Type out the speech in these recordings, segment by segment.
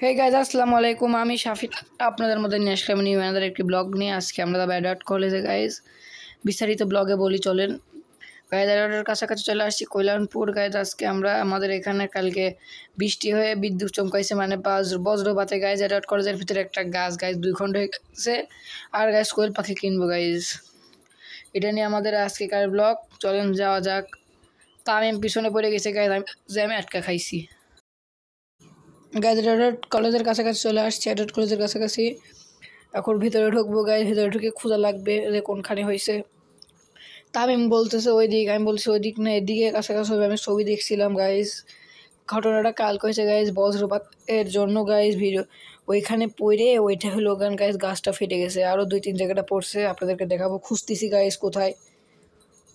Hey guys আসসালামু আলাইকুম। আমি শাফিক আপনাদের মধ্যে নিয়ে আসলাম নিউ অ্যানাদার একটি ব্লগ নিয়ে। আজকে আমরা ব্যাডার্ট কলেজে গাইজ বিস্তারিত ব্লগে বলি চলেন। গাইজ ব্যাডার্টের কাছাকাছি চলে আসছি কল্যাণপুর। গাইজ আজকে আমরা আমাদের এখানে কালকে বৃষ্টি হয়ে বিদ্যুৎ চমকাইছে, মানে বজ্রপাতে গাইজ ব্যাডার্ট কলেজের ভিতরে একটা গাছ গাইজ 2 খণ্ড হয়ে গেছে। আর গাইজ কোয়েল পাখি কিনবো গাইজ, এটা নিয়ে আমাদের আজকেকার ব্লগ। চলেন যাওয়া যাক। তামিম পিছনে পড়ে গেছে গাইজ, আমি জ্যামে আটকা খাইছি। গাইজ ব্যাডার্ট কলেজের কাছাকাছি চলে আসছি, ব্যাডার্ট কলেজের কাছাকাছি। এখন ভিতরে ঢুকবো গাইজ, ভিতরে ঢুকে খোঁজা লাগবে যে কোনখানে হয়েছে। তামিম বলতেছে ওই দিক, আমি বলছি ওই দিক না এদিকে কাছাকাছি হবে। আমি ছবি দেখছিলাম গাইজ। ঘটনাটা কালকে হয়েছে গাইজ, বজ্রপাত এর জন্য গাইজ ভিডিও ওইখানে পড়ে ওইটা হলো গান গাইজ, গাছটা ফেটে গেছে। আরও 2-3 জায়গাটা পড়ছে, আপনাদেরকে দেখাবো। খুঁজতেছি গাইজ কোথায়।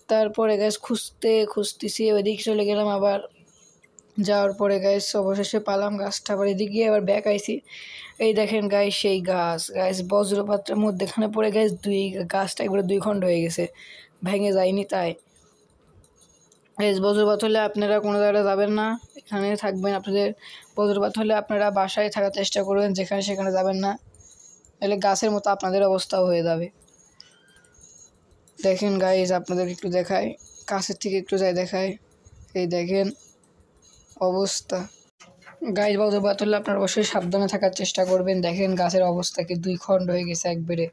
তারপরে গাইজ খুঁজতেছি ওইদিকে চলে গেলাম। আবার যাওয়ার পরে গাইজ অবশেষে পালাম গাছটা। আবার এদিকে গিয়ে আবার ব্যাক আইছি। এই দেখেন গাইজ সেই গাছ গাইজ বজ্রপাতের মধ্যেখানে পড়ে গাইজ গাছটা একবারে 2 খণ্ড হয়ে গেছে, ভেঙে যায়নি। তাই গাইজ বজ্রপাত হলে আপনারা কোনো জায়গায় যাবেন না, এখানে থাকবেন। আপনাদের বজ্রপাত হলে আপনারা বাসায় থাকার চেষ্টা করবেন, যেখানে সেখানে যাবেন না, তাহলে গাছের মতো আপনাদের অবস্থাও হয়ে যাবে। দেখেন গাইজ আপনাদের একটু দেখায়, কাছের থেকে একটু যাই দেখায়। এই দেখেন অবস্থা গাইজ বজ্রপাত হলে আপনারা অবশ্যই সাবধানে থাকার চেষ্টা করবেন। দেখেন গাছের অবস্থা কি 2 খণ্ড হয়ে গেছে একবারে।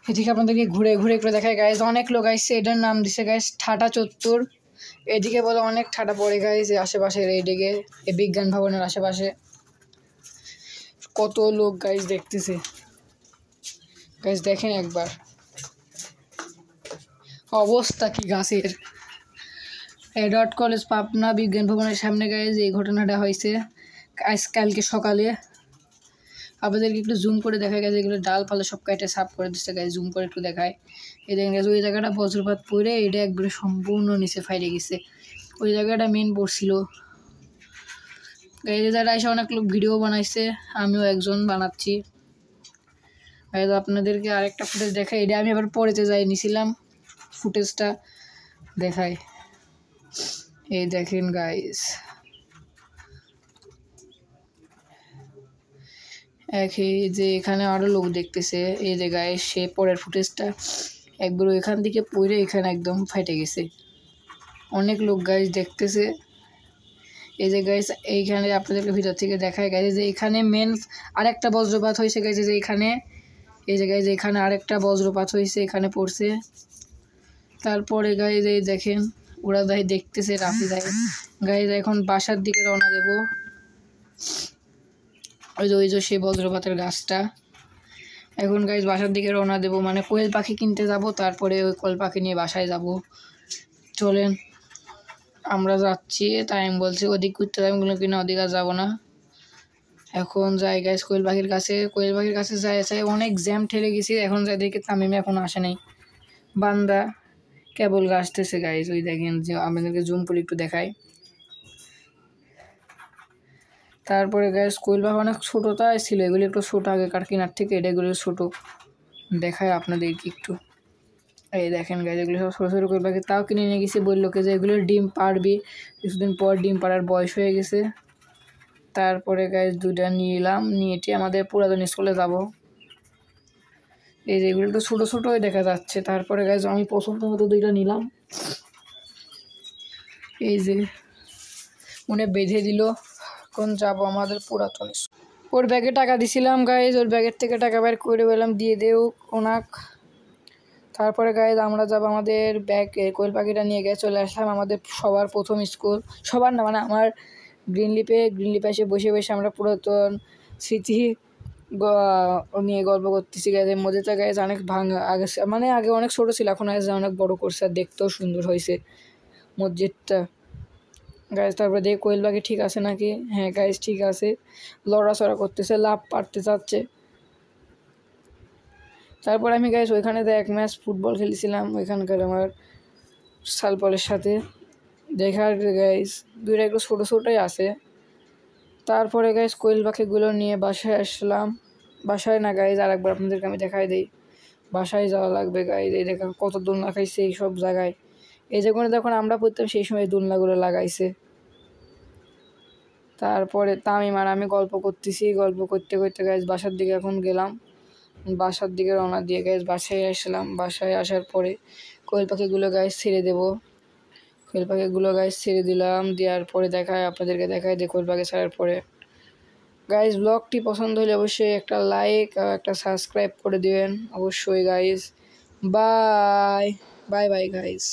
এদিকে আপনাদেরকে ঘুরে ঘুরে একটু দেখায় গাইজ। অনেক লোক আসছে, এটার নাম দিছে গাইজ ঠাটা চত্বর। এদিকে বলে অনেক ঠাটা পড়ে গাইজ আশেপাশের, এইদিকে এই বিজ্ঞান ভবনের আশেপাশে কত লোক গাইজ দেখতেছে। গাইজ দেখেন একবার অবস্থা কি গাছের। ব্যাডার্ট কলেজ পাবনা বিজ্ঞান ভবনের সামনে গাইজ এই ঘটনাটা হয়েছে কালকে সকালে। আপনাদেরকে একটু জুম করে দেখা গেছে, এগুলো ডালপালা সব কেটে সাফ করে দিচ্ছে গাইজ। জুম করে একটু দেখায়। এই দেখেন গাইজ ওই জায়গাটা বজ্রপাত পড়ে এটা একবারে সম্পূর্ণ নিচে ফাইরে গেছে। ওই জায়গাটা মেন পড়ছিল গাইজ। যারা এসে অনেক লোক ভিডিও বানাইছে, আমিও একজন বানাচ্ছি গাইজ। আপনাদেরকে আরেকটা ফুটেজ দেখাই, এটা আমি আবার পরেতে যাই নিছিলাম, ফুটেজটা দেখাই। এই দেখেন গাইজ এই যে এখানে আরও লোক দেখতেছে। এই যে গাইজ সে পরের ফুটেজটা একবার ওইখান থেকে পড়ে এখানে একদম ফাইটে গেছে। অনেক লোক গাইজ দেখতেছে। এই যে গাইজ এইখানে আপনাদেরকে ভিতর থেকে দেখায় গাইজ যে এখানে মেন আরেকটা বজ্রপাত হয়েছে গাইজ, যে এখানে এই যে গাইজ এখানে আরেকটা বজ্রপাত হয়েছে, এখানে পড়ছে। তারপরে গাইজ এই দেখেন ওরা যাই দেখতেছে রাফি যায় গাইজ। এখন বাসার দিকে রওনা দেব। ওই যে সেই বজ্রপাতের গাছটা। এখন গাইজ বাসার দিকে রওনা দেব, মানে কোয়েল পাখি কিনতে যাব, তারপরে ওই কোয়েল পাখি নিয়ে বাসায় যাব। চলেন আমরা যাচ্ছি। তাই আমি বলছি ওদিক ঘুরতে যাবো কিনা, ওদিক আর যাবো না। এখন যাই গাইজ কোয়েল পাখির কাছে। কোয়েল পাখির কাছে যাই অনেক জ্যাম ঠেলে গেছি। এখন যাই দেখি তামিমে এখনো আসে নাই, বান্দা কেবল আসতেছে গাইজ। ওই দেখেন যে আপনাদেরকে জুম করে একটু দেখায়। তারপরে গাইজ কোয়েল পাখি অনেক ছোটোটা ছিল, এগুলি একটু ছোটো আগেকার কেনার থেকে, এগুলো ছোটো দেখায় আপনাদেরকে একটু। এই দেখেন গাইজ এগুলো সব ছোটো ছোটো কোয়েল পাখি, তাও কিনে নিয়ে গেছি। বললো যে এগুলোর ডিম পাড়বি, কিছুদিন পর ডিম পাড়ার বয়স হয়ে গেছে। তারপরে গাইজ 2টা নিলাম, নিয়ে আমাদের পুরাতন স্কুলে যাব। এই যে এগুলো একটু ছোটো ছোটোই দেখা যাচ্ছে। তারপরে গাইজ আমি পছন্দ মতো 2টা নিলাম। এই যে মনে বেঁধে দিল। এখন যাবো আমাদের পুরাতন স্কুল। ওর ব্যাগে টাকা দিছিলাম গাইজ, ওর ব্যাগের থেকে টাকা বের করে বললাম দিয়ে দেও ওনাক। তারপরে গাইজ আমরা যাবো আমাদের ব্যাগ, কোয়েল পাখিটা নিয়ে গিয়ে চলে আসলাম আমাদের সবার প্রথম স্কুল। সবার না, মানে আমার গ্রিন লিপে এসে বসে বসে আমরা পুরাতন স্মৃতি নিয়ে গল্প করতেছি গাইজ। এর মধ্যে তো গাইজ অনেক ভাঙা আগে, মানে আগে অনেক ছোটো ছিল, এখন গাইজ অনেক বড় করছে আর দেখতেও সুন্দর হয়েছে মসজিদটা গাইজ। তারপরে দেখি কোয়েল পাখি ঠিক আছে নাকি। হ্যাঁ গাইজ ঠিক আছে, লড়াচড়া করতেছে, লাভ পারতে চাচ্ছে। তারপর আমি গাইজ ওইখানে 1 ম্যাচ ফুটবল খেলেছিলাম ওইখানকার আমার সালপলের সাথে। দেখার গাইজ 2টা একটু ছোটো ছোটোই আছে। তারপরে গাইজ কোয়েল পাখিগুলো নিয়ে বাসায় আসলাম। বাসায় না গাইজ আরেকবার আপনাদেরকে আমি দেখাই দিই, বাসায় যাওয়া লাগবে গাইজ। এই দেখা কত দোলনা খাইছে এই সব জায়গায়। এই যেগুলো যখন আমরা পড়তাম সেই সময় দোলনাগুলো লাগাইছে। তারপরে তামিম আর আমি গল্প করতেছি, গল্প করতে করতে গাইজ বাসার দিকে এখন গেলাম, বাসার দিকে রওনা দিয়ে গাইজ বাসায় আসলাম। বাসায় আসার পরে কোয়েল পাখিগুলো গাইজ ছেড়ে দেবো, কোয়েল পাখিগুলো গাইজ ছেড়ে দিলাম, দেওয়ার পরে আপনাদেরকে দেখায় যে কোয়েল পাখি ছাড়ার পরে। গাইজ ব্লগটি পছন্দ হলে অবশ্যই একটা লাইক আর একটা সাবস্ক্রাইব করে দিবেন অবশ্যই guys. Bye bye bye guys.